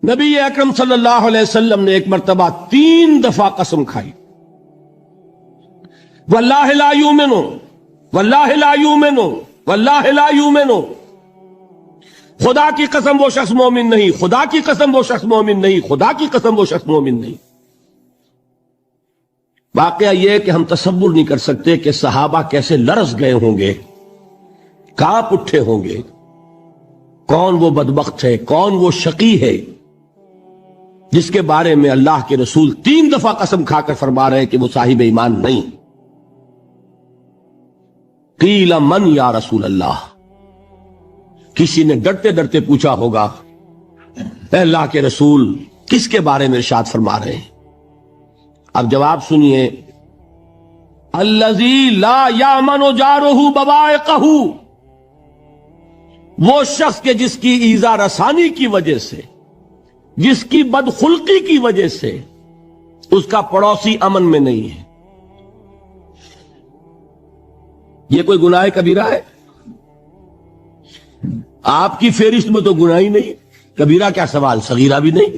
نبی اکرم صلی اللہ علیہ وسلم نے ایک مرتبہ 3 دفعہ قسم کھائی، واللہ لا یؤمنو، واللہ لا یؤمنو، واللہ لا یؤمنو، خدا کی قسم وہ شخص مومن نہیں، خدا کی قسم وہ شخص مومن نہیں، خدا کی قسم وہ شخص مومن نہیں۔ واقعہ یہ ہے کہ ہم تصور نہیں کر سکتے کہ صحابہ کیسے لرز گئے ہوں گے، کانپ اٹھے ہوں گے، کون وہ بدبخت ہے، کون وہ شقی ہے جس کے بارے میں اللہ کے رسول 3 دفعہ قسم کھا کر فرما رہے ہیں کہ وہ صاحب ایمان نہیں۔ قیل من یا رسول اللہ، کسی نے ڈرتے ڈرتے پوچھا ہوگا اے اللہ کے رسول کس کے بارے میں ارشاد فرما رہے ہیں؟ اب جواب سنیے، الذی لا یامن جارہ بوائقہ، وہ شخص کے جس کی ایذا رسانی کی وجہ سے، جس کی بدخلقی کی وجہ سے اس کا پڑوسی امن میں نہیں ہے۔ یہ کوئی گناہ کبیرہ ہے؟ آپ کی فہرست میں تو گناہ ہی نہیں، کبیرہ کیا سوال، صغیرہ بھی نہیں۔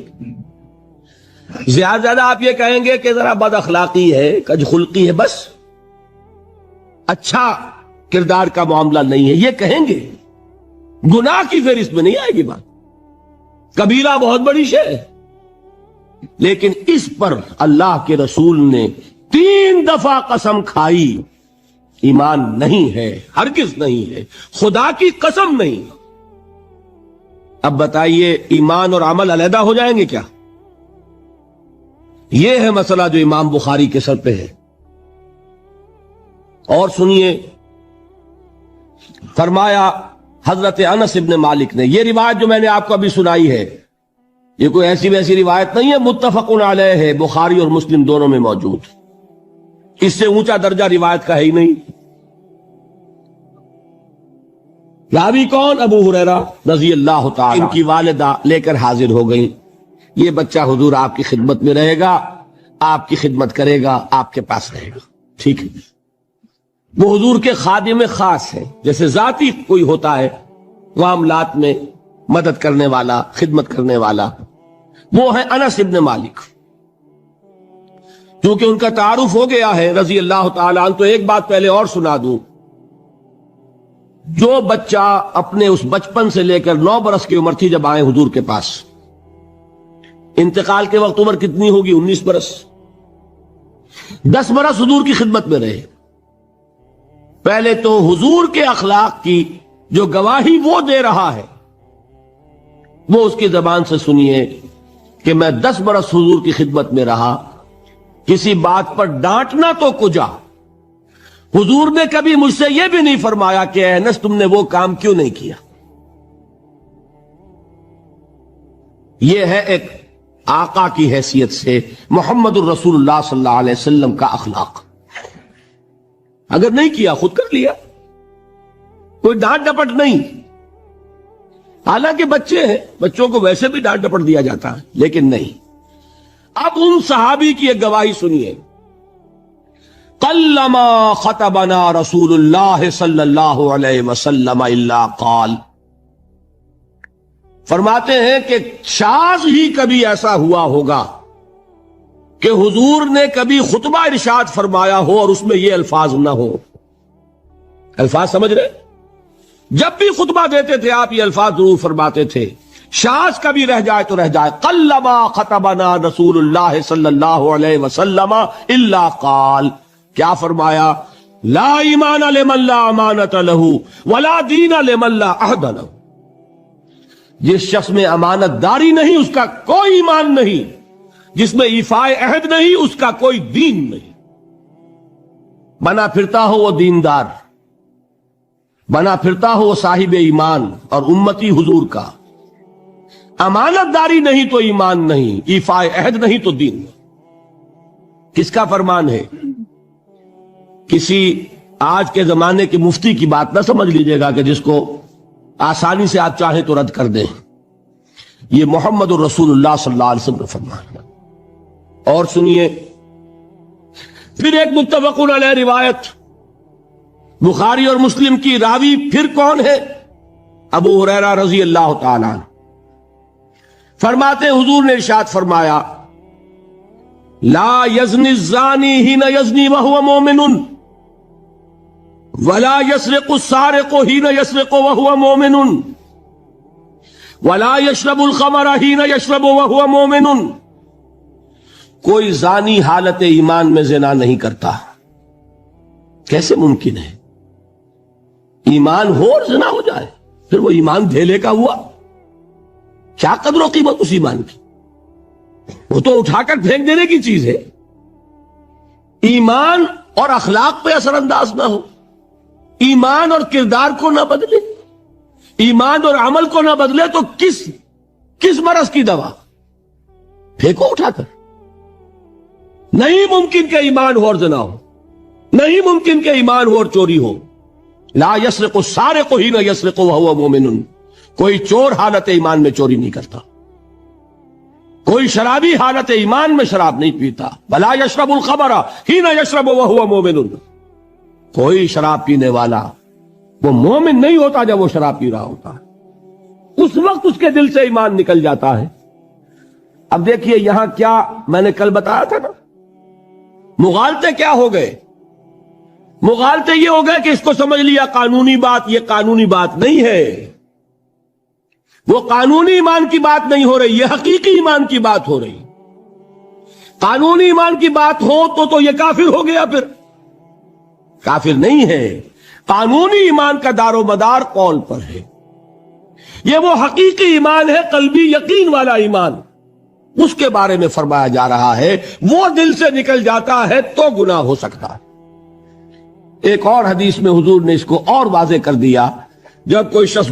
زیادہ زیادہ آپ یہ کہیں گے کہ ذرا بد اخلاقی ہے، کج خلقی ہے، بس اچھا کردار کا معاملہ نہیں ہے، یہ کہیں گے، گناہ کی فہرست میں نہیں آئے گی بات۔ کبیرہ بہت بڑی شے ہے، لیکن اس پر اللہ کے رسول نے 3 دفعہ قسم کھائی، ایمان نہیں ہے، ہرگز نہیں ہے، خدا کی قسم نہیں۔ اب بتائیے ایمان اور عمل علیحدہ ہو جائیں گے کیا؟ یہ ہے مسئلہ جو امام بخاری کے سر پہ ہے۔ اور سنیے، فرمایا حضرت انس ابن مالک نے، یہ روایت جو میں نے آپ کو ابھی سنائی ہے یہ کوئی ایسی ویسی روایت نہیں ہے، متفق علیہ ہے، بخاری اور مسلم دونوں میں موجود، اس سے اونچا درجہ روایت کا ہے ہی نہیں۔ راوی کون؟ ابو ہریرہ رضی اللہ تعالی، ان کی والدہ لے کر حاضر ہو گئیں، یہ بچہ حضور آپ کی خدمت میں رہے گا، آپ کی خدمت کرے گا، آپ کے پاس رہے گا، ٹھیک ہے۔ وہ حضور کے خادم خاص ہیں، جیسے ذاتی کوئی ہوتا ہے معاملات میں مدد کرنے والا، خدمت کرنے والا، وہ ہیں انس ابن مالک۔ کیونکہ ان کا تعارف ہو گیا ہے رضی اللہ تعالیٰ عنہ، تو ایک بات پہلے اور سنا دوں، جو بچہ اپنے اس بچپن سے لے کر 9 برس کی عمر تھی جب آئے حضور کے پاس، انتقال کے وقت عمر کتنی ہوگی؟ 19 برس، 10 برس حضور کی خدمت میں رہے۔ پہلے تو حضور کے اخلاق کی جو گواہی وہ دے رہا ہے وہ اس کی زبان سے سنیے کہ میں 10 برس حضور کی خدمت میں رہا، کسی بات پر ڈانٹنا تو کجا، حضور نے کبھی مجھ سے یہ بھی نہیں فرمایا کہ اے انس تم نے وہ کام کیوں نہیں کیا۔ یہ ہے ایک آقا کی حیثیت سے محمد الرسول اللہ صلی اللہ علیہ وسلم کا اخلاق۔ اگر نہیں کیا خود کر لیا، کوئی ڈانٹ ڈپٹ نہیں، حالانکہ بچے ہیں، بچوں کو ویسے بھی ڈانٹ ڈپٹ دیا جاتا ہے، لیکن نہیں۔ اب ان صحابی کی ایک گواہی سنیے، قلما خطبنا رسول اللہ صلی اللہ علیہ وسلم الا قال، فرماتے ہیں کہ شاذ ہی کبھی ایسا ہوا ہوگا کہ حضور نے کبھی خطبہ ارشاد فرمایا ہو اور اس میں یہ الفاظ نہ ہو۔ الفاظ سمجھ رہے؟ جب بھی خطبہ دیتے تھے آپ یہ الفاظ ضرور فرماتے تھے، شاذ کبھی رہ جائے تو رہ جائے، قلما خطبنا رسول اللہ صلی اللہ علیہ وسلم الا قال، کیا فرمایا؟ لا ایمان لمن لا امانت لہ ولا دین لمن لا عہد لہ، جس شخص میں امانت داری نہیں اس کا کوئی ایمان نہیں، جس میں ایفائے عہد نہیں اس کا کوئی دین نہیں۔ بنا پھرتا ہو وہ دیندار، بنا پھرتا ہو وہ صاحب ایمان اور امتی حضور کا، امانت داری نہیں تو ایمان نہیں، ایفائے عہد نہیں تو دین نہیں۔ کس کا فرمان ہے؟ کسی آج کے زمانے کے مفتی کی بات نہ سمجھ لیجئے گا کہ جس کو آسانی سے آپ چاہیں تو رد کر دیں، یہ محمد الرسول اللہ صلی اللہ علیہ وسلم نے فرمایا۔ اور سنیے پھر ایک متفق علیہ روایت، بخاری اور مسلم کی، راوی پھر کون ہے؟ ابو ہریرہ رضی اللہ تعالیٰ عنہ۔ فرماتے حضور نے ارشاد فرمایا لا یزنی الزانی حین یزنی وہو مومن ولا یسرق السارق حین یسرق وہو مومن ولا یشرب الخمر حین یشرب وہو مومن. کوئی زانی حالت ایمان میں زنا نہیں کرتا. کیسے ممکن ہے؟ ایمان ہو اور زنا ہو جائے، پھر وہ ایمان دھیلے کا ہوا؟ کیا قدر و قیمت اس ایمان کی؟ وہ تو اٹھا کر پھینک دینے کی چیز ہے. ایمان اور اخلاق پہ اثر انداز نہ ہو، ایمان اور کردار کو نہ بدلے، ایمان اور عمل کو نہ بدلے تو کس مرض کی دوا؟ پھینکو اٹھا کر. نہیں ممکن کہ ایمان ہو اور زنا ہو، نہیں ممکن کہ ایمان ہو اور چوری ہو. لا یسرق السارق حین یسرق وہو مومن. کوئی چور حالت ایمان میں چوری نہیں کرتا، کوئی شرابی حالت ایمان میں شراب نہیں پیتا. ولا یشرب الخمر حین یشرب وہو مومن. کوئی شراب پینے والا وہ مومن نہیں ہوتا جب وہ شراب پی رہا ہوتا ہے، اس وقت اس کے دل سے ایمان نکل جاتا ہے. اب دیکھیے یہاں کیا میں نے کل بتایا تھا نا، مغالطے کیا ہو گئے؟ مغالطے یہ ہو گئے کہ اس کو سمجھ لیا قانونی بات، یہ قانونی بات نہیں ہے، وہ قانونی ایمان کی بات نہیں ہو رہی، یہ حقیقی ایمان کی بات ہو رہی. قانونی ایمان کی بات ہو تو یہ کافر ہو گیا، پھر کافر نہیں ہے. قانونی ایمان کا دار و مدار قول پر ہے. یہ وہ حقیقی ایمان ہے، قلبی یقین والا ایمان، اس کے بارے میں فرمایا جا رہا ہے. وہ دل سے نکل جاتا ہے تو گناہ ہو سکتا ہے. ایک اور حدیث میں حضور نے اس کو اور واضح کر دیا، جب کوئی شخص